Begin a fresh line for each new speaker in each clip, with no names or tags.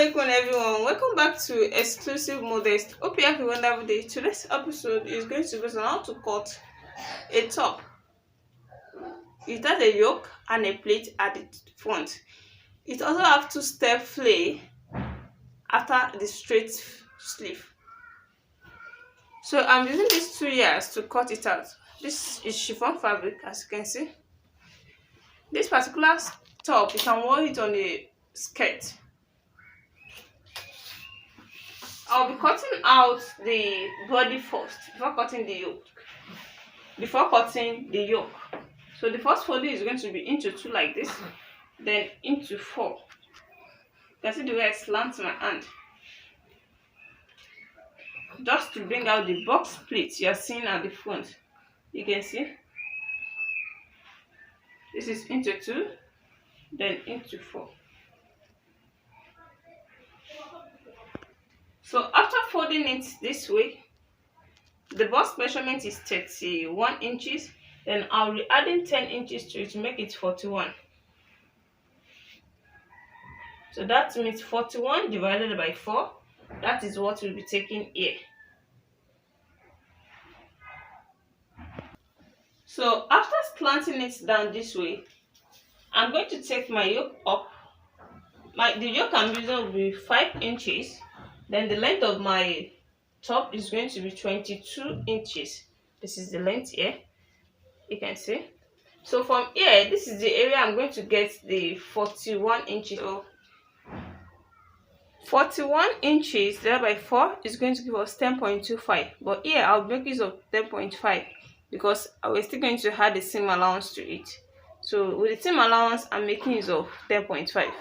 Alaikum everyone, welcome back to Exclusive Modest. Hope you have a wonderful day. Today's episode is going to be on how to cut a top. It has a yoke and a pleat at the front. It also have two-step flay after the straight sleeve. So I'm using these 2 yards to cut it out. This is chiffon fabric, as you can see. This particular top, you can wear it on a skirt. I'll be cutting out the body first before cutting the yoke. So the first folding is going to be into 2 like this, then into 4. You can see the way I slant my hand. Just to bring out the box pleat you are seeing at the front. You can see. This is into 2, then into 4. So after folding it this way, the bust measurement is 31 inches. Then I'll be adding 10 inches to it to make it 41. So that means 41 divided by 4. That is what we'll be taking here. So after slanting it down this way, I'm going to take my yoke up. The yoke I'm using will be 5 inches. Then the length of my top is going to be 22 inches. This is the length here. You can see. So from here, this is the area I'm going to get the 41 inches. So 41 inches divided by 4 is going to give us 10.25. But here I'll make use of 10.5 because we're still going to add the seam allowance to it. So with the seam allowance, I'm making use of 10.5.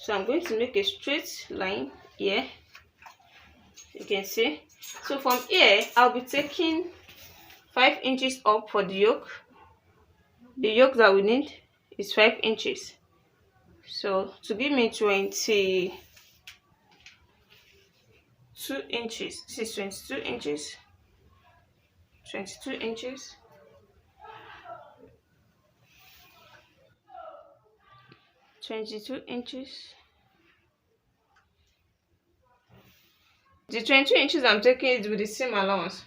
So I'm going to make a straight line here. You can see. So from here, I'll be taking 5 inches up for the yoke. The yoke that we need is 5 inches. So to give me 22 inches. This is 22 inches. 22 inches. 22 inches. The 22 inches I'm taking it with the seam allowance.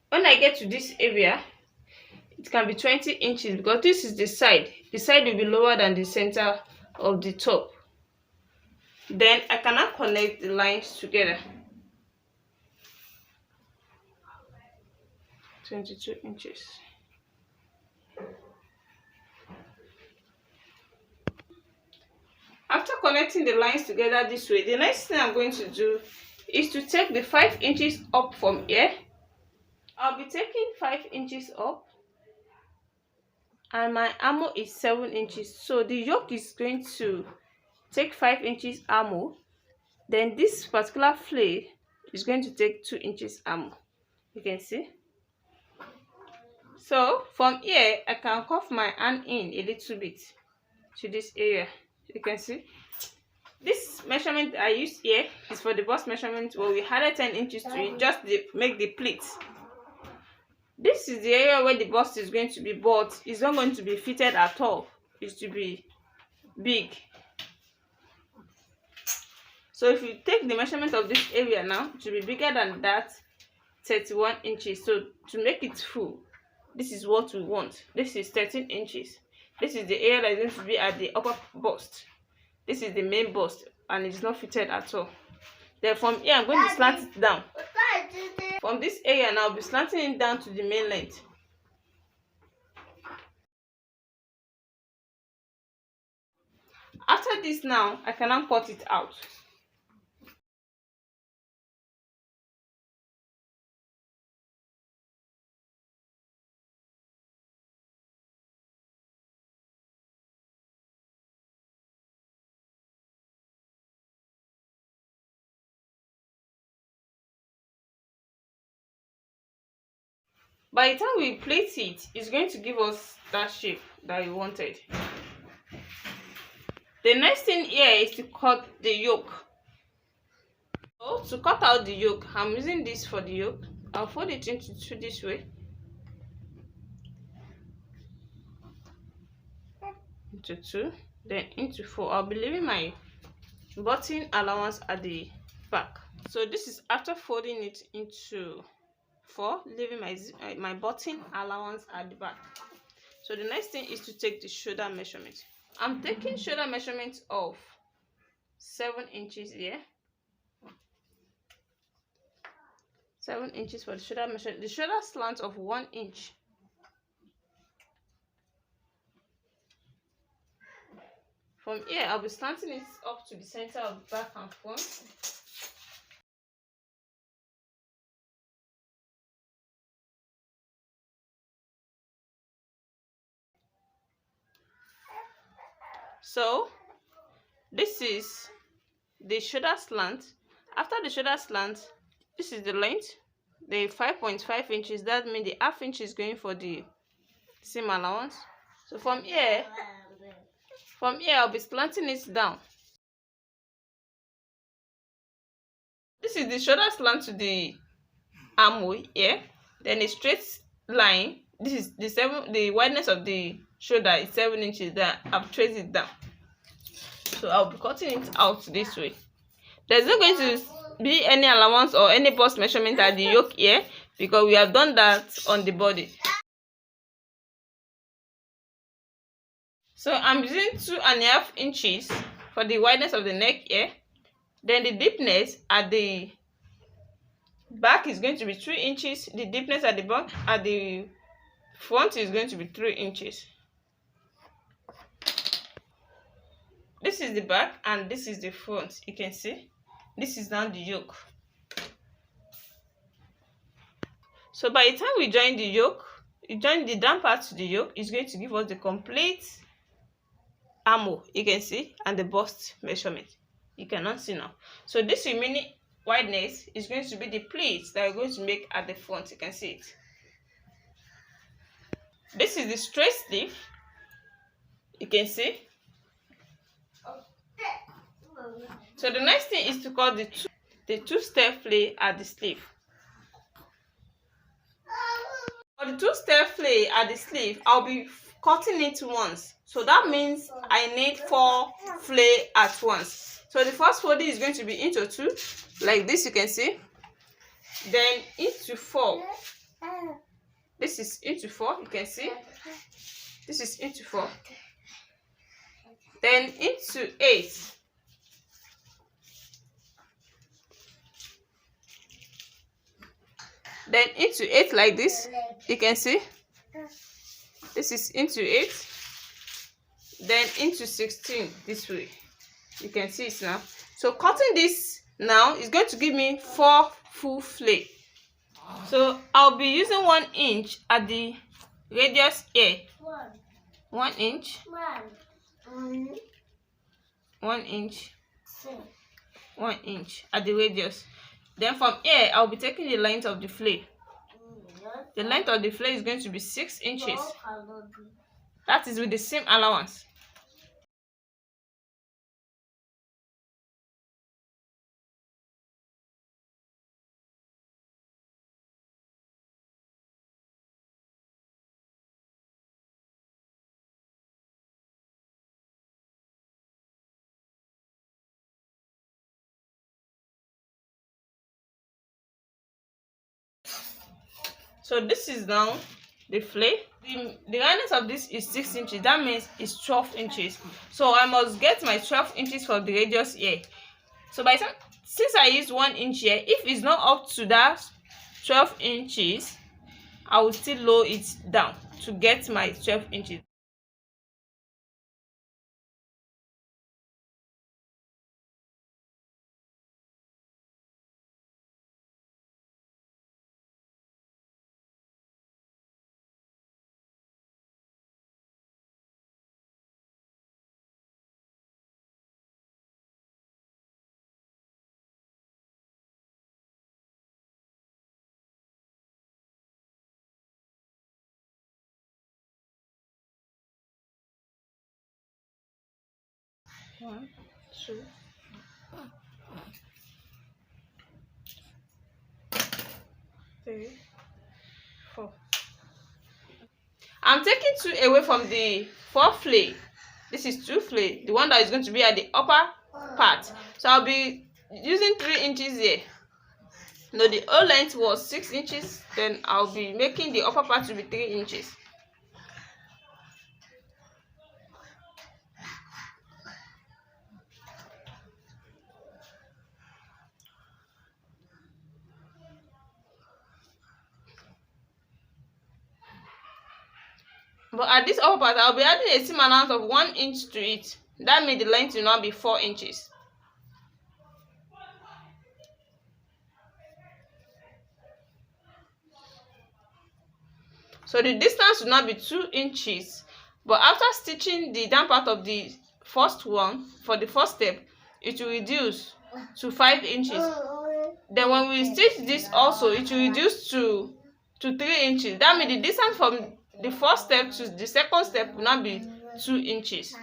When I get to this area, it can be 20 inches because this is the side. The side will be lower than the center of the top. Then I cannot connect the lines together. 22 inches. After connecting the lines together this way, the next thing I'm going to do is to take the 5 inches up from here. I'll be taking 5 inches up and my armhole is 7 inches. So the yoke is going to take 5 inches armhole. Then this particular flay is going to take 2 inches armhole. You can see. So from here, I can cuff my hand in a little bit to this area. You can see. This measurement I use here is for the bust measurement where we added 10 inches to it just to make the pleat. This is the area where the bust is going to be, but it's not going to be fitted at all. It's to be big. So if you take the measurement of this area now, it will be bigger than that 31 inches. So to make it full, this is what we want. This is 13 inches. This is the area that is going to be at the upper bust. This is the main bust and it's not fitted at all. Then from here, I'm going to slant it down. From this area now, I'll be slanting it down to the main length. After this now, I can now cut it out. By the time we plait it, it's going to give us that shape that we wanted. The next thing here is to cut the yoke. So to cut out the yoke, I'm using this for the yoke. I'll fold it into 2 this way. into 2, then into 4. I'll be leaving my button allowance at the back. So this is after folding it into 4, leaving my button allowance at the back. So the next thing is to take the shoulder measurement. I'm taking shoulder measurement of 7 inches here. 7 inches for the shoulder measurement. The shoulder slant of 1 inch. From here, I'll be slanting it up to the center of the back and front. So this is the shoulder slant. After the shoulder slant, this is the length, the 5.5 inches. That means the half inch is going for the seam allowance. So from here I'll be slanting it down. This is the shoulder slant to the armhole here. Then a straight line. This is the wideness of the shoulder is 7 inches. That I've traced it down. So I'll be cutting it out this way. There's not going to be any allowance or any bust measurement at the yoke here, because we have done that on the body. So I'm using 2.5 inches for the wideness of the neck here. Then the deepness at the back is going to be 3 inches. The deepness at the back at the front is going to be 3 inches. This is the back and this is the front. You can see this is now the yoke. So by the time we join the yoke, you join the down part to the yoke, is going to give us the complete armhole, you can see, and the bust measurement. You cannot see now. So this remaining wideness is going to be the pleats that we're going to make at the front. You can see it. This is the straight sleeve. You can see. So the next thing is to cut the two-step flay at the sleeve. For the two-step flay at the sleeve, I'll be cutting it once. So that means I need 4 flay at once. So the first folding is going to be into 2, like this, you can see. Then into 4. This is into 4, you can see. This is into 4. Then into 8. Then into 8 like this, you can see. This is into 8. Then into 16 this way. You can see it now. So cutting this now is going to give me 4 full flay. So I'll be using 1 inch at the radius here. 1 inch. 1 inch. 1 inch at the radius. Then from here, I'll be taking the length of the flay. The length of the flay is going to be 6 inches. That is with the seam allowance. So this is now the flay. The roundness of this is 6 inches. That means it's 12 inches. So I must get my 12 inches for the radius here. So by the time, since I used 1 inch here, if it's not up to that 12 inches, I will still lower it down to get my 12 inches. One, two, three, 4. I'm taking 2 away from the 4 flay. This is 2 flay, the one that is going to be at the upper part. So I'll be using 3 inches here. No, the whole length was 6 inches, then I'll be making the upper part to be 3 inches. But at this upper part, I'll be adding a seam allowance of 1 inch to it. That means the length will now be 4 inches. So the distance will now be 2 inches. But after stitching the down part of the first one, for the first step, it will reduce to 5 inches. Then when we stitch this also, it will reduce to 3 inches. That means the distance from the first step to the second step will now be 2 inches.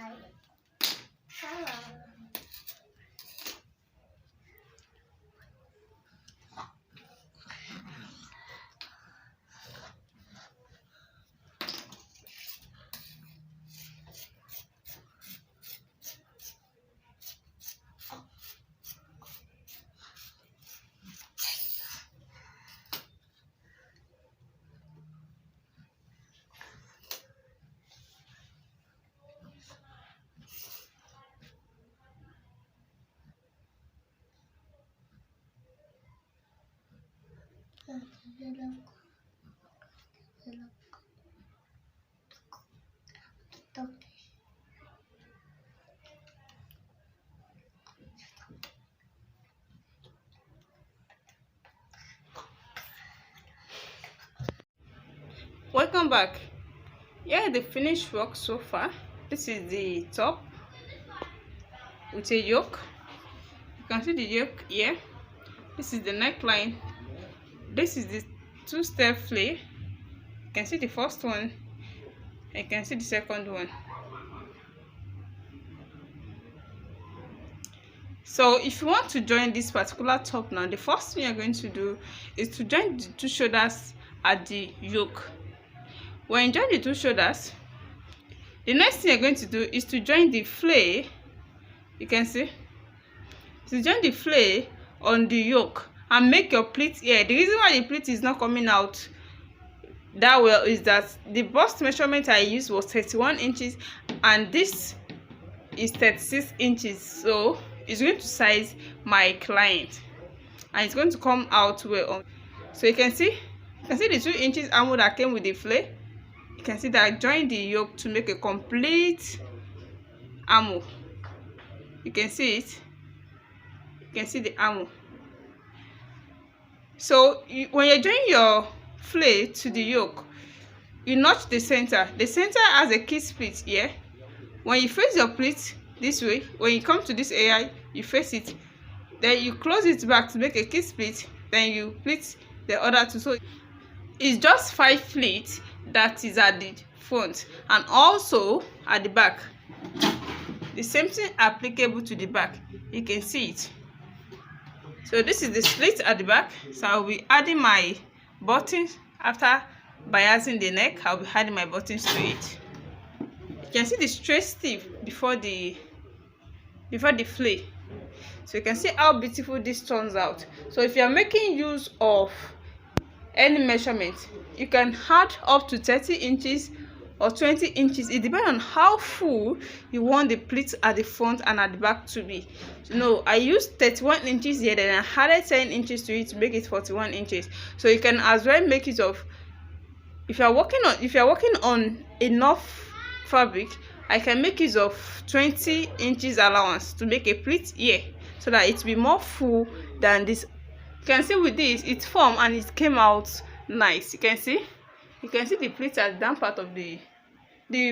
Welcome back. Here is the finished work so far. This is the top with a yoke. You can see the yoke here. This is the neckline. This is the 2-step flay. You can see the first one, and you can see the second one. So if you want to join this particular top now, the first thing you're going to do is to join the 2 shoulders at the yoke. When you join the 2 shoulders, the next thing you're going to do is to join the flay. You can see, to join the flay on the yoke and make your pleat here. The reason why the pleat is not coming out that well is that the bust measurement I used was 31 inches and this is 36 inches. So it's going to size my client and it's going to come out well. So you can see the 2 inches armhole that came with the flay. You can see that I joined the yoke to make a complete armhole. You can see it. You can see the armhole. So when you're joining your flay to the yoke, you notch the center. The center has a key split here. When you face your pleat this way, when you come to this area, you face it. Then you close it back to make a key split. Then you pleat the other 2. So it's just 5 pleats that is at the front and also at the back. The same thing applicable to the back. You can see it. So this is the slit at the back. So I'll be adding my buttons after biasing the neck. I'll be adding my buttons to it. You can see the straight stitch before the flay. So you can see how beautiful this turns out. So if you are making use of any measurement, you can add up to 30 inches or 20 inches. It depends on how full you want the pleats at the front and at the back to be. No, I used 31 inches here, then I added 10 inches to it to make it 41 inches. So you can as well make it of, if you are working on enough fabric, I can make use of 20 inches allowance to make a pleat here so that it will be more full than this. You can see with this it formed and it came out nice. You can see the pleat at the down part of the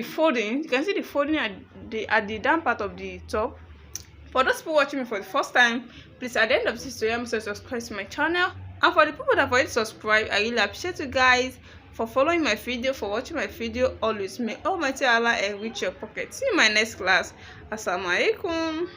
folding. You can see the folding at the down part of the top. For those people watching me for the first time, please at the end of this tutorial subscribe to my channel, and for the people that have already subscribed, I really appreciate you guys for following my video, for watching my video always. May Almighty Allah enrich your pocket. See you in my next class. Assalamu alaikum.